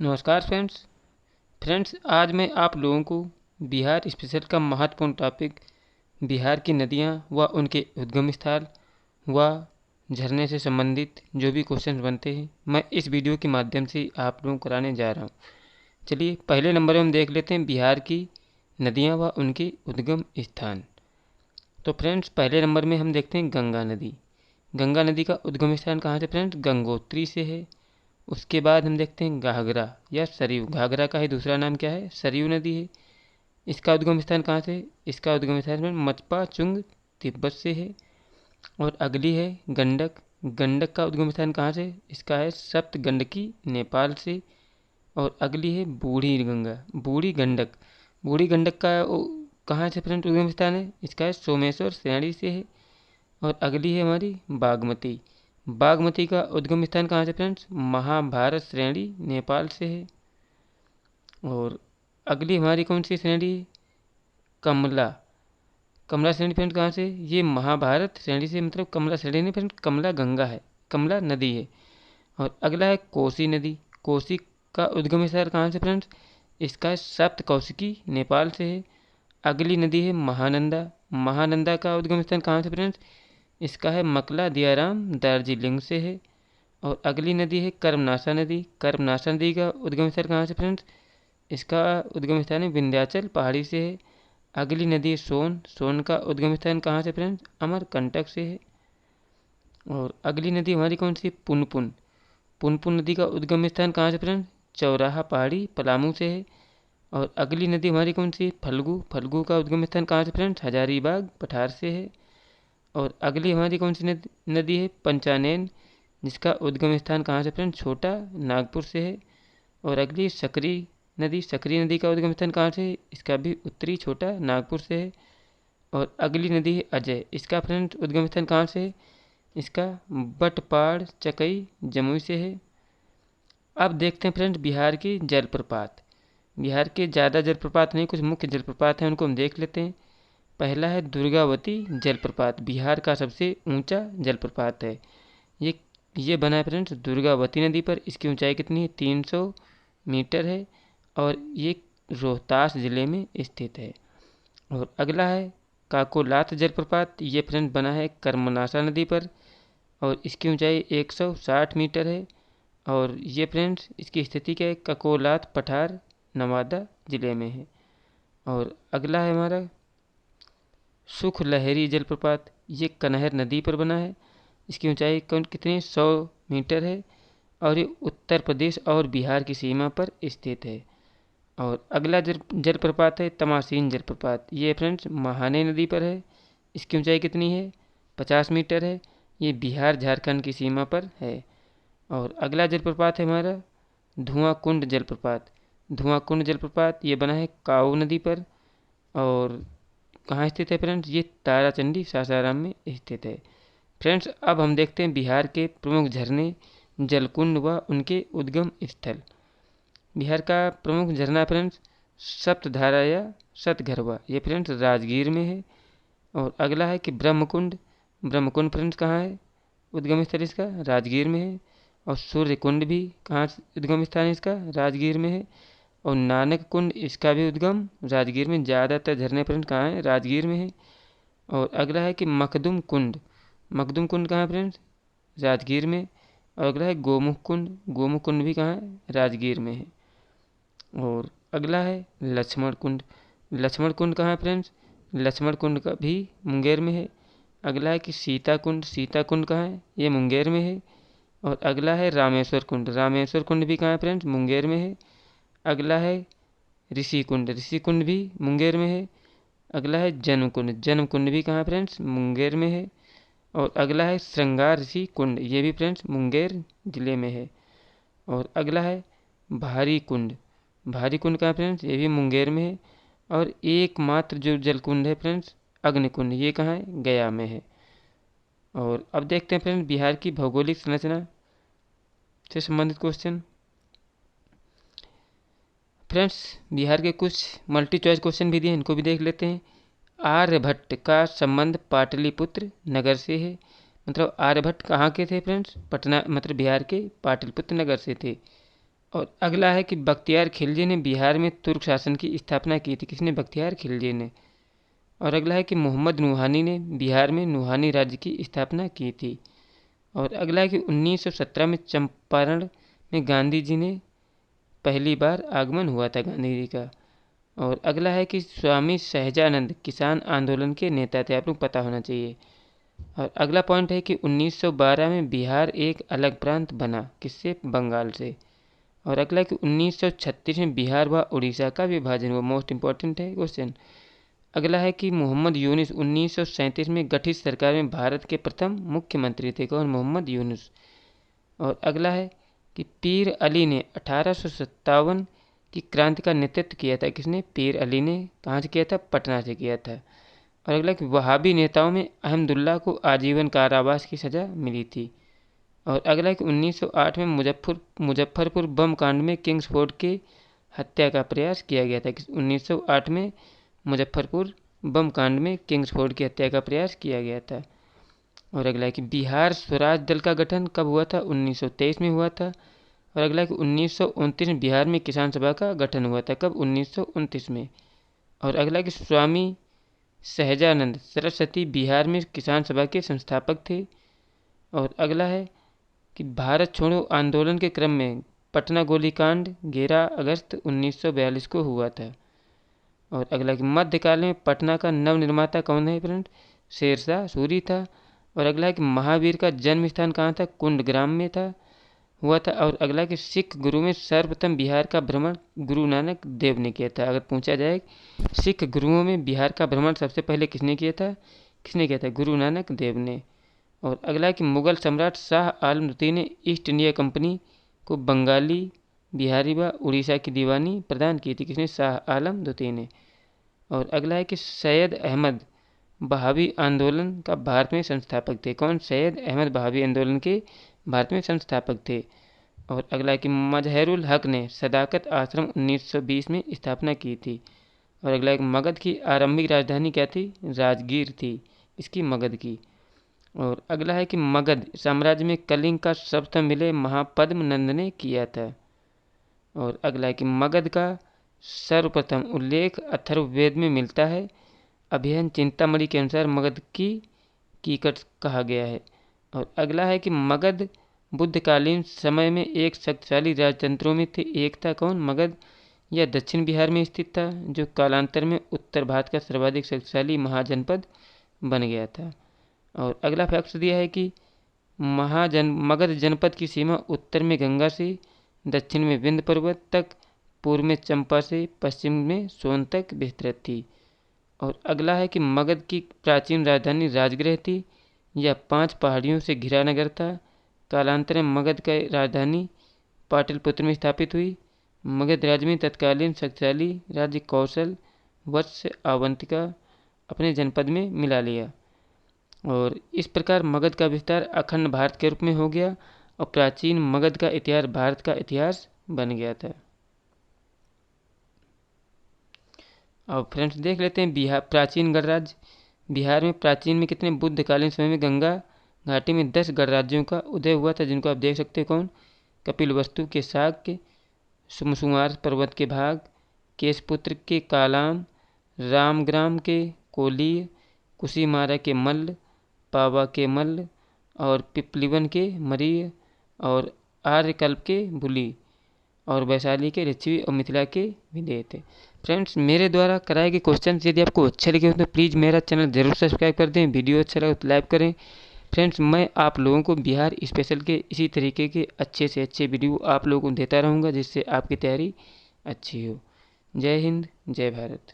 नमस्कार फ्रेंड्स आज मैं आप लोगों को बिहार स्पेशल का महत्वपूर्ण टॉपिक बिहार की नदियाँ व उनके उद्गम स्थल व झरने से संबंधित जो भी क्वेश्चन बनते हैं मैं इस वीडियो के माध्यम से आप लोगों को कराने जा रहा हूँ। चलिए पहले नंबर में हम देख लेते हैं बिहार की नदियाँ व उनके उद्गम स्थान। तो फ्रेंड्स पहले नंबर में हम देखते हैं गंगा नदी। गंगा नदी का उद्गम स्थान कहाँ से फ्रेंड्स? गंगोत्री से है। उसके बाद हम देखते हैं घाघरा या सरयू। घाघरा का ही दूसरा नाम क्या है? सरयू नदी है। इसका उद्गम स्थान कहाँ से? इसका उद्गम स्थान मचपा चुंग तिब्बत से है। और अगली है गंडक। गंडक का उद्गम स्थान कहाँ से? इसका है सप्तगंडकी नेपाल से। और अगली है बूढ़ी गंगा, बूढ़ी गंडक। बूढ़ी गंडक का कहाँ से फ्रेंड उद्गम स्थान है? इसका है सोमेश्वर श्रेणी से है। और अगली है हमारी बागमती। बागमती का उद्गम स्थान कहाँ से फ्रेंड्स? महाभारत श्रेणी नेपाल से है। और अगली हमारी कौन सी श्रेणी? कमला। कमला श्रेणी फ्रेंड कहाँ से? ये महाभारत श्रेणी से, मतलब कमला श्रेणी नहीं फ्रेंड, कमला गंगा है, कमला नदी है। और अगला है कोसी नदी। कोसी का उद्गम स्थल कहाँ से फ्रेंड्स? इसका है सप्त कौशिकी नेपाल से है। अगली नदी है महानंदा। महानंदा का उद्गम स्थान कहाँ से फ्रेंड्स? इसका है मकला दियाराम दार्जिलिंग से है। और अगली नदी है कर्मनाशा नदी। कर्मनाशा नदी का उद्गम स्थल कहाँ से फ्रेंड्स? इसका उद्गम स्थान है विंध्याचल पहाड़ी से है। अगली नदी है सोन। सोन का उद्गम स्थान कहाँ से फ्रेंड्स? अमरकंटक से है। और अगली नदी हमारी कौन सी? पुनपुन। पुनपुन नदी का उद्गम स्थान कहाँ से फ्रेंड्स? चौराहा पहाड़ी पलामू से है। और अगली नदी हमारी कौन सी? फल्गु। फल्गु का उद्गम स्थान कहाँ से फ्रेंड्स? हजारीबाग पठार से है। और अगली हमारी कौन सी नदी है? पंचानन, जिसका उद्गम स्थान कहाँ से फ्रेंड्स? छोटा नागपुर से है। और अगली सकरी नदी। सकरी नदी का उद्गम स्थान कहाँ से? इसका भी उत्तरी छोटा नागपुर से है। और अगली नदी है अजय। इसका फ्रेंड्स उद्गम स्थान कहाँ से है? इसका बटपाड़ चकई जमुई से है। अब देखते हैं फ्रेंड्स बिहार की जलप्रपात। बिहार के ज़्यादा जलप्रपात नहीं, कुछ मुख्य जलप्रपात हैं, उनको हम देख लेते हैं। पहला है दुर्गावती जलप्रपात। बिहार का सबसे ऊंचा जलप्रपात है। ये ये बना है फ्रेंड्स दुर्गावती नदी पर। इसकी ऊंचाई कितनी है? 300 मीटर है। और ये रोहतास ज़िले में स्थित है। और अगला है काकोलात जलप्रपात। ये फ्रेंड बना है कर्मनाशा नदी पर और इसकी ऊंचाई 160 मीटर है। और ये फ्रेंड्स इसकी स्थिति क्या है? ककोलात पठार नवादा ज़िले में है। और अगला है हमारा सुख लहरी जलप्रपात। ये कनहर नदी पर बना है। इसकी ऊंचाई कितनी? 100 मीटर है। और ये उत्तर प्रदेश और बिहार की सीमा पर स्थित है। और अगला जलप्रपात है तमासीन जलप्रपात। ये फ्रेंड्स महाने नदी पर है। इसकी ऊंचाई कितनी है? 50 मीटर है। ये बिहार झारखंड की सीमा पर है। और अगला जलप्रपात है हमारा धुआं कुंड जलप्रपात। धुआं कुंड जलप्रपात ये बना है काऊ नदी पर। और कहाँ स्थित है फ्रेंड्स? ये ताराचंडी सासाराम में स्थित है। फ्रेंड्स अब हम देखते हैं बिहार के प्रमुख झरने, जलकुंड व उनके उद्गम स्थल। बिहार का प्रमुख झरना फ्रेंड्स सप्तधारा या सतघरवा। ये फ्रेंड्स राजगीर में है। और अगला है कि ब्रह्मकुंड। ब्रह्मकुंड फ्रेंड्स कहाँ है? उद्गम स्थल इसका राजगीर में है। और सूर्य कुंड भी कहाँ उद्गम स्थान है इसका? राजगीर में है। और नानक कुंड इसका भी उद्गम राजगीर में। ज़्यादातर झरने फ्रेंड कहाँ है? राजगीर में है। और अगला है कि मखदुम कुंड। मखदुम कुंड कहाँ है फ्रेंड्स? राजगीर में। और अगला है गोमुख कुंड। गोमुख कुंड भी कहाँ है? राजगीर में है। और अगला है लक्ष्मण कुंड। लक्ष्मण कुंड कहाँ है फ्रेंड्स? लक्ष्मण कुंड का भी मुंगेर में है। अगला है कि सीता कुंड। सीता कुंड कहाँ है? ये मुंगेर में है। और अगला है रामेश्वर कुंड। रामेश्वर कुंड भी कहाँ है फ्रेंड्स? मुंगेर में है। अगला है ऋषि कुंड। ऋषि कुंड भी मुंगेर में है। अगला है जन्म कुंड। जन्म कुंड भी कहाँ है फ्रेंड्स? मुंगेर में है। और अगला है श्रृंगार ऋषि कुंड। ये भी फ्रेंड्स मुंगेर जिले में है। और अगला है भारी कुंड। भारी कुंड कहाँ है फ्रेंड्स? ये भी मुंगेर में है। और एकमात्र जो जलकुंड है फ्रेंड्स अग्निकुंड, ये कहाँ है? गया में है। और अब देखते हैं फ्रेंड्स बिहार की भौगोलिक संरचना से संबंधित क्वेश्चन। फ्रेंड्स बिहार के कुछ मल्टी चॉइस क्वेश्चन भी दिए, इनको भी देख लेते हैं। आर्यभट्ट का संबंध पाटलिपुत्र नगर से है। मतलब आर्यभट्ट कहाँ के थे फ्रेंड्स? पटना, मतलब बिहार के पाटलिपुत्र नगर से थे। और अगला है कि बख्तियार खिलजी ने बिहार में तुर्क शासन की स्थापना की थी। किसने? बख्तियार खिलजी ने। और अगला है कि मोहम्मद नुहानी ने बिहार में नुहानी राज्य की स्थापना की थी। और अगला है कि 1917 में चंपारण में गांधी जी ने पहली बार आगमन हुआ था गांधी जी का। और अगला है कि स्वामी सहजानंद किसान आंदोलन के नेता थे, आप लोग पता होना चाहिए। और अगला पॉइंट है कि 1912 में बिहार एक अलग प्रांत बना। किससे? बंगाल से। और अगला है कि 1936 में बिहार व उड़ीसा का विभाजन हुआ। मोस्ट इंपॉर्टेंट है क्वेश्चन। अगला है कि मोहम्मद यूनुस 1937 में गठित सरकार में भारत के प्रथम मुख्यमंत्री थे। कौन? मोहम्मद यूनुस। और अगला है कि पीर अली ने 1857 की क्रांति का नेतृत्व किया था। किसने? पीर अली ने। कहाँ से किया था? पटना से किया था। और अगला कि वहाबी नेताओं में अहमदुल्ला को आजीवन कारावास की सज़ा मिली थी। और अगला कि 1908 में मुजफ्फरपुर बम कांड में किंग्सफोर्ड के हत्या का प्रयास किया गया था। 1908 में मुजफ्फरपुर बम कांड में किंग्सफोर्ड की हत्या का प्रयास किया गया था। और अगला है कि बिहार स्वराज दल का गठन कब हुआ था? 1923 में हुआ था। और अगला है कि 1929 में बिहार में किसान सभा का गठन हुआ था। कब? 1929 में। और अगला है कि स्वामी सहजानंद सरस्वती बिहार में किसान सभा के संस्थापक थे। और अगला है कि भारत छोड़ो आंदोलन के क्रम में पटना गोलीकांड 11 अगस्त 1942 को हुआ था। और अगला कि मध्यकाल में पटना का नवनिर्माता कौन है फ्रेंड? शेरशाह सूरी था। और अगला है कि महावीर का जन्म स्थान कहाँ था? कुंडग्राम में हुआ था। और अगला कि सिख गुरु में सर्वप्रथम बिहार का भ्रमण गुरु नानक देव ने किया था। अगर पूछा जाए सिख गुरुओं में बिहार का भ्रमण सबसे पहले किसने किया था? गुरु नानक देव ने। और अगला कि मुगल सम्राट शाह आलम द्वितीय ने ईस्ट इंडिया कंपनी को बंगाली, बिहारी व उड़ीसा की दीवानी प्रदान की थी। किसने? शाह आलम द्वितीय ने। और अगला है कि सैयद अहमद बहावी आंदोलन का भारत में संस्थापक थे। कौन? सैयद अहमद बहावी आंदोलन के भारत में संस्थापक थे। और अगला है कि मजहरुल हक ने सदाकत आश्रम 1920 में स्थापना की थी। और अगला एक मगध की आरंभिक राजधानी क्या थी? राजगीर थी। इसकी मगध की। और अगला है कि मगध साम्राज्य में कलिंग का सर्वप्रथम विलय महापद्म नंद ने किया था। और अगला है कि मगध का सर्वप्रथम उल्लेख अथर्ववेद में मिलता है। अभिहन चिंतामणि के अनुसार मगध की कीकट कहा गया है। और अगला है कि मगध बुद्धकालीन समय में एक शक्तिशाली राजतंत्रों में थे। एक था कौन? मगध। यह दक्षिण बिहार में स्थित था, जो कालांतर में उत्तर भारत का सर्वाधिक शक्तिशाली महाजनपद बन गया था। और अगला फैक्ट दिया है कि मगध जनपद की सीमा उत्तर में गंगा से, दक्षिण में विंध्य पर्वत तक, पूर्व में चंपा से, पश्चिम में सोन तक विस्तृत थी। और अगला है कि मगध की प्राचीन राजधानी राजगृह थी। यह 5 पहाड़ियों से घिरा नगर था। कालांतर में मगध की राजधानी पाटलिपुत्र में स्थापित हुई। मगध राज्य में तत्कालीन शक्तिशाली राज्य कौशल वत्स अवंतिका अपने जनपद में मिला लिया। और इस प्रकार मगध का विस्तार अखंड भारत के रूप में हो गया और प्राचीन मगध का इतिहास भारत का इतिहास बन गया था। अब फ्रेंड्स देख लेते हैं बिहार प्राचीन गणराज्य। बिहार में प्राचीन में कितने? बुद्धकालीन समय में गंगा घाटी में 10 गणराज्यों का उदय हुआ था, जिनको आप देख सकते हैं। कौन? कपिलवस्तु के शाक्य, सुमसुमार पर्वत के भाग, केशपुत्र के कालाम, रामग्राम के कोलीय, कुशीमारा के मल्ल, पावा के मल्ल और पिपलिवन के मरीय और आर्यकल्प के बुली और वैशाली के लिच्छवी और मिथिला के विदेह थे। फ्रेंड्स मेरे द्वारा कराए गए क्वेश्चन यदि आपको अच्छे लगे हो तो प्लीज़ मेरा चैनल जरूर सब्सक्राइब कर दें। वीडियो अच्छा लगे तो लाइक करें। फ्रेंड्स मैं आप लोगों को बिहार स्पेशल के इसी तरीके के अच्छे से अच्छे वीडियो आप लोगों को देता रहूँगा, जिससे आपकी तैयारी अच्छी हो। जय हिंद, जय भारत।